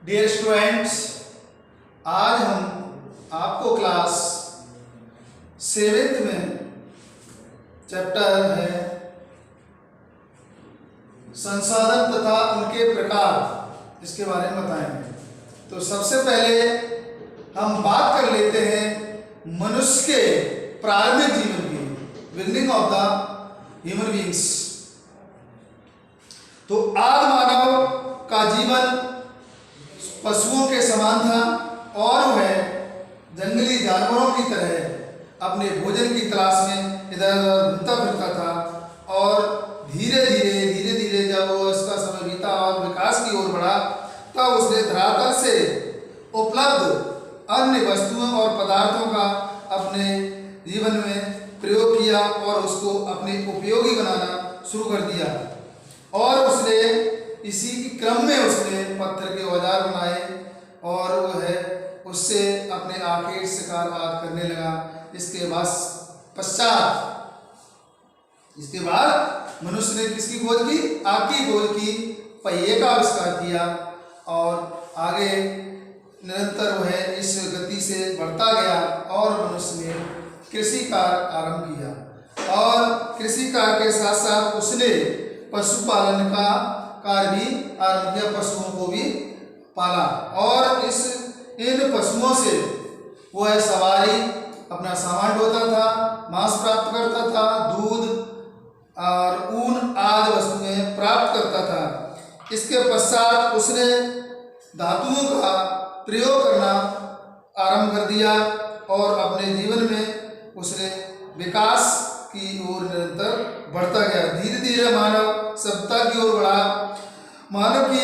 Dear students, आज हम आपको क्लास 7th में चैप्टर है संसाधन तथा उनके प्रकार, इसके बारे में बताएंगे। तो सबसे पहले हम बात कर लेते हैं मनुष्य के प्रारंभिक जीवन की, beginning of the human beings. तो आदि मानव का जीवन पशुओं के समान था और वह जंगली जानवरों की तरह अपने भोजन की तलाश में इधर उधर घूमता फिरता था और धीरे धीरे जब वो इसका समय बीता और विकास की ओर बढ़ा तब उसने धरातल से उपलब्ध अन्य वस्तुओं और पदार्थों का अपने जीवन में प्रयोग किया और उसको अपने उपयोगी बनाना शुरू कर दिया। और उसने इसी क्रम में उसने पत्थर के औजार बनाए और वह उससे अपने आखिर शिकार आदि करने लगा। इसके बाद मनुष्य ने किसकी खोज की? आग की खोज की, पहिए का आविष्कार किया और आगे निरंतर वह इस गति से बढ़ता गया और मनुष्य ने कृषि कार्य आरंभ किया और कृषि कार्य के साथ साथ उसने पशुपालन का कार्य भी आरंभ किया, पशुओं को भी पाला और इन पशुओं से वह सवारी अपना सामान ढोता था, मांस प्राप्त करता था, दूध और ऊन आदि वस्तुएं प्राप्त करता था। इसके पश्चात उसने धातुओं का प्रयोग करना आरंभ कर दिया और अपने जीवन में उसने विकास की ओर निरंतर बढ़ता गया। धीरे धीरे मानव सभ्यता की ओर बढ़ा। मानव की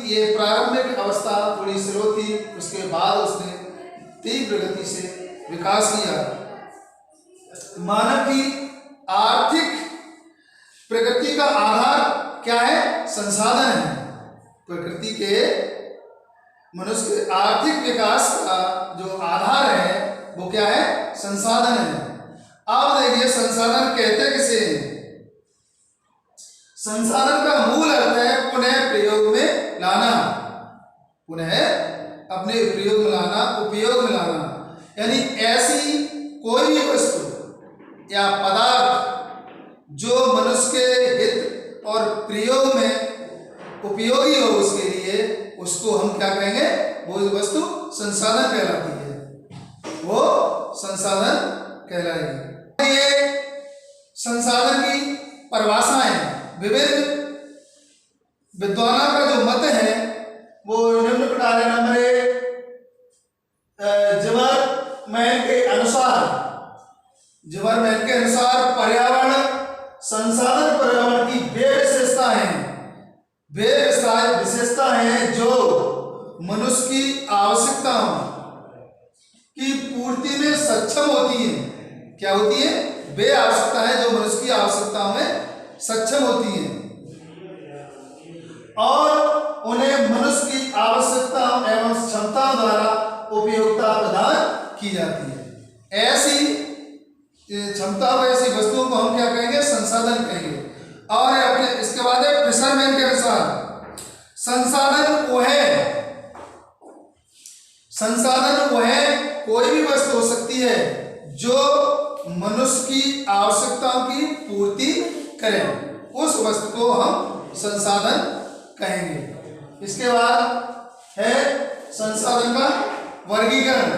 ये प्रारंभिक अवस्था थोड़ी स्लो थी, उसके बाद उसने तीव्र गति से विकास किया। मानव की आर्थिक प्रकृति का आधार क्या है? संसाधन है। प्रकृति के मनुष्य के आर्थिक विकास का जो आधार है वो क्या है? संसाधन है। आप देखिए, संसाधन कहते किसे हैं? संसाधन का मूल अर्थ है पुनः प्रयोग में लाना, पुनः अपने प्रयोग में लाना, उपयोग में लाना। यानी ऐसी कोई भी वस्तु या पदार्थ जो मनुष्य के हित और प्रयोग में उपयोगी हो उसके लिए, उसको हम क्या कहेंगे? वो वस्तु संसाधन कहलाती है, वो संसाधन कहलाएगी। ये संसाधन की परिभाषाएं विभिन्न विद्वानों का जो मत है वो निम्न प्रकार है। नंबर 1, जिमरमैन के अनुसार पर्यावरण संसाधन पर्यावरण की वे विशेषता है जो मनुष्य की आवश्यकताओं की पूर्ति में सक्षम होती है। क्या होती है? वे आवश्यकताएं जो मनुष्य की आवश्यकताओं में सक्षम होती हैं और उन्हें मनुष्य की आवश्यकताओं एवं क्षमताओं द्वारा उपयोगिता प्रदान की जाती है। ऐसी क्षमता व ऐसी वस्तुओं को हम क्या कहेंगे? संसाधन कहेंगे। और इसके बाद है फिशरमैन के अनुसार संसाधन वो है कोई भी वस्तु हो सकती है जो मनुष्य की आवश्यकताओं की पूर्ति करें, उस वस्तु को हम संसाधन कहेंगे। इसके बाद है संसाधन का वर्गीकरण।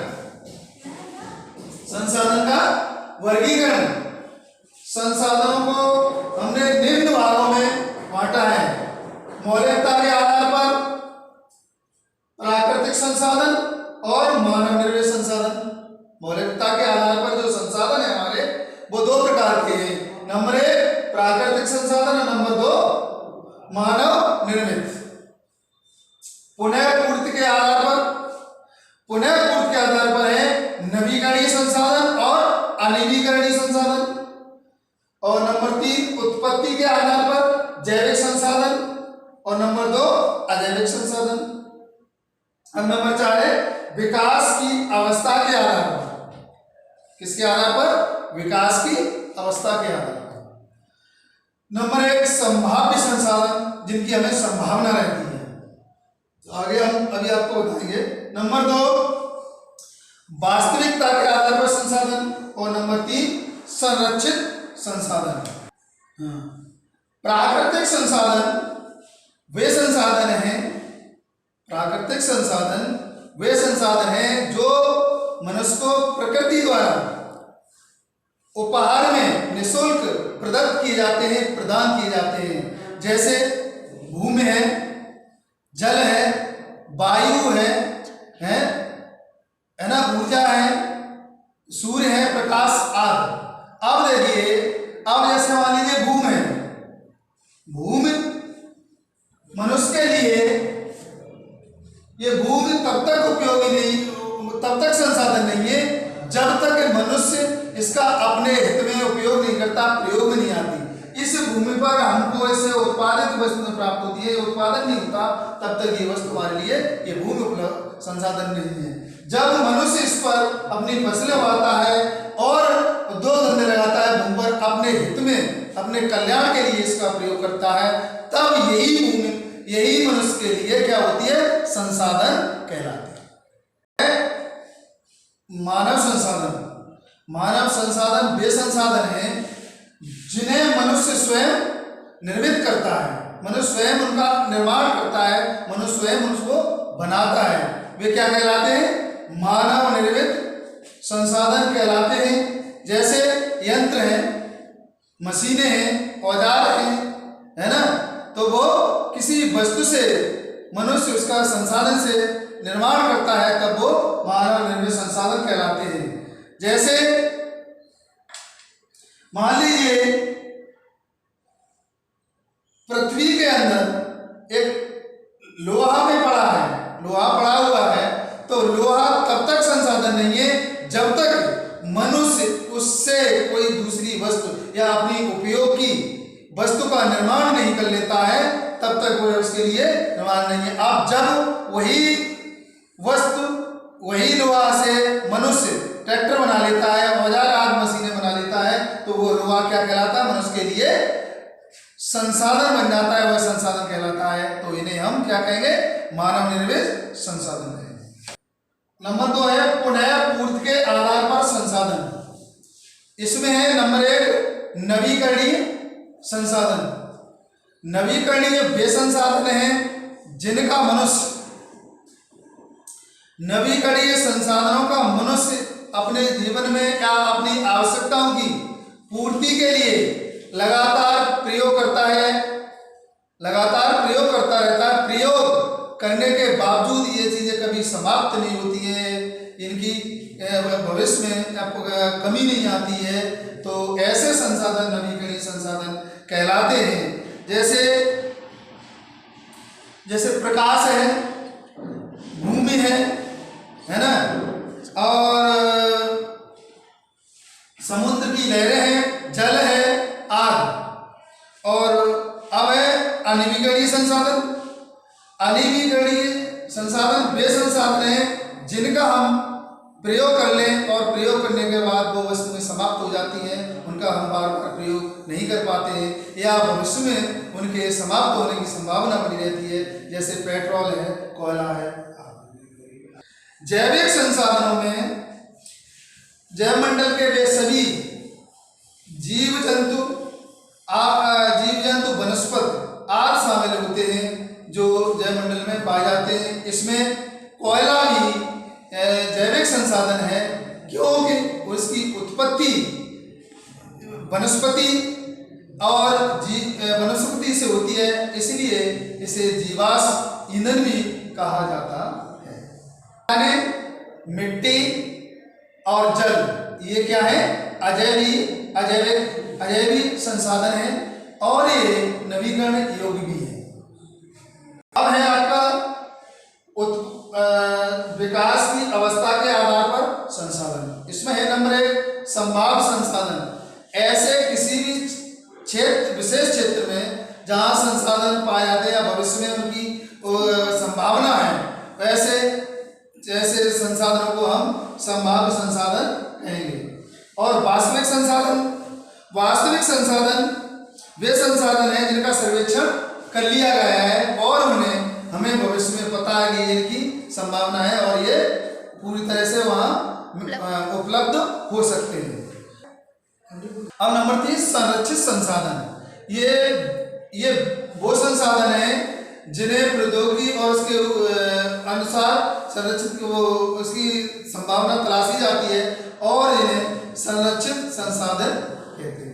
संसाधनों को हमने निम्न भागों में बांटा है। मौलिकता के आधार पर प्राकृतिक संसाधन और मानव निर्मित संसाधन। मौलिकता के आधार पर जो संसाधन है हमारे, वो 2 प्रकार के हैं। नंबर 1 प्राकृतिक संसाधन और नंबर 2 मानव निर्मित। पुनः पूर्ति के आधार पर है नवीकरणीय संसाधन और अनवीकरणीय संसाधन। और नंबर 3 उत्पत्ति के आधार पर जैविक संसाधन और नंबर 2 अजैविक संसाधन। और नंबर 4 है विकास की अवस्था के आधार पर। किसके आधार पर? विकास की अवस्था के आधार पर। नंबर एक संभाव्य संसाधन, जिनकी हमें संभावना रहती है। तो आगे हम अभी आपको बताएंगे। नंबर दो वास्तविकता के आधार पर संसाधन, और नंबर तीन संरक्षित संसाधन। प्राकृतिक संसाधन वे संसाधन हैं, प्राकृतिक संसाधन वे संसाधन हैं जो मनुष्य को प्रकृति द्वारा उपहार में निःशुल्क प्रदत्त किए जाते हैं, प्रदान किए जाते हैं। जैसे भूमि है, जल है, वायु है ना, ऊर्जा है, सूर्य है, प्रकाश आदि। अब देखिए, अब जैसे मान लीजिए भूमि है, भूमि मनुष्य के लिए ये भूमि तब तक उपयोगी नहीं, तब तक संसाधन नहीं है जब तक मनुष्य इसका अपने हित में उपयोग नहीं करता, प्रयोग में नहीं आती। इस भूमि पर हमको इससे उत्पादित वस्तु प्राप्त होती है, उत्पादन नहीं होता तब तक ये वस्तु हमारे लिए, ये भूमि उपलब्ध संसाधन नहीं है। जब मनुष्य इस पर अपनी फसलें उगाता है और उद्योग धंधे लगाता है, भूमि पर अपने हित में, अपने कल्याण के लिए इसका प्रयोग करता है, तब यही भूमि, यही मनुष्य के लिए क्या होती है, संसाधन कहलाती है। मानव संसाधन, मानव संसाधन वे संसाधन हैं जिन्हें मनुष्य स्वयं निर्मित करता है, मनुष्य स्वयं उनका निर्माण करता है, मनुष्य स्वयं उसको बनाता है। वे क्या कहलाते हैं, मानव निर्मित संसाधन कहलाते हैं। जैसे यंत्र हैं, मशीनें हैं, औजार हैं, है ना, तो वो किसी वस्तु से मनुष्य उसका संसाधन से निर्माण करता है, तब वो मानव निर्मित संसाधन कहलाते हैं। जैसे मान लीजिए पृथ्वी के अंदर एक लोहा में पड़ा है, लोहा पड़ा हुआ है, तो लोहा तब तक संसाधन नहीं है जब तक मनुष्य उससे कोई दूसरी वस्तु या अपनी उपयोग की वस्तु का निर्माण नहीं कर लेता है, तब तक वो उसके लिए निर्माण नहीं है। अब जब वही वस्तु, वही लोहा से मनुष्य ट्रैक्टर बना लेता है, औजार आदि मशीनें बना लेता है, तो वो लोहा क्या कहलाता है, मनुष्य के लिए संसाधन बन जाता है, वह संसाधन कहलाता है। तो इन्हें हम क्या कहेंगे, मानव निर्मित संसाधन है। नंबर दो है पुनः पूर्ति के आधार पर संसाधन। इसमें है नंबर एक नवीकरणीय संसाधन। नवीकरणीय वे संसाधन हैं जिनका मनुष्य, नवीकरणीय संसाधनों का मनुष्य अपने जीवन में या अपनी आवश्यकताओं की पूर्ति के लिए लगातार प्रयोग करता है, लगातार प्रयोग करता रहता है। प्रयोग करने के बावजूद ये चीजें कभी समाप्त नहीं होती है, इनकी भविष्य में कमी नहीं आती है, तो ऐसे संसाधन नवीकरणीय संसाधन कहलाते हैं। जैसे प्रकाश है, भूमि है ना, और समुद्र की लहरें हैं, जल है आदि। और अब है अनवीकरणीय संसाधन। अनवीकरणीय संसाधन वे संसाधन हैं जिनका हम प्रयोग कर लें और प्रयोग करने के बाद वो वस्तुएं समाप्त हो जाती हैं, उनका हम बार बार प्रयोग नहीं कर पाते हैं, या भविष्य में उनके समाप्त होने की संभावना बनी रहती है। जैसे पेट्रोल है, कोयला है। जैविक संसाधनों में जैव मंडल के वे सभी जीव जंतु, वनस्पति आदि शामिल होते हैं जो जैव मंडल में पाए जाते हैं। इसमें कोयला भी जैविक संसाधन है, क्योंकि उसकी उत्पत्ति वनस्पति और वनस्पति से होती है, इसलिए इसे जीवाश्म ईंधन भी कहा जाता है। मिट्टी और जल ये क्या है, अजैविक संसाधन है और ये नवीकरण योग्य भी है। अब है आपका विकास की अवस्था के आधार पर संसाधन। इसमें है नंबर एक संभाव्य संसाधन। ऐसे किसी भी क्षेत्र, विशेष क्षेत्र में जहाँ संसाधन पाए जाते हैं या भविष्य में उनकी संभावना है, ऐसे संसाधनों को हम संभाव्य संसाधन कहेंगे। और वास्तविक संसाधन, वास्तविक संसाधन वे संसाधन हैं जिनका सर्वेक्षण कर लिया गया है और उन्हें हमें भविष्य में पता है कि इनकी संभावना है और ये पूरी तरह से वहाँ उपलब्ध हो सकते हैं। अब नंबर 30 संरक्षित संसाधन। ये वो संसाधन है जिन्हें प्रौद्योगिकी और उसके अनुसार संरक्षित उसकी संभावना तलाशी जाती है और इन्हें संरक्षित संसाधन कहते हैं।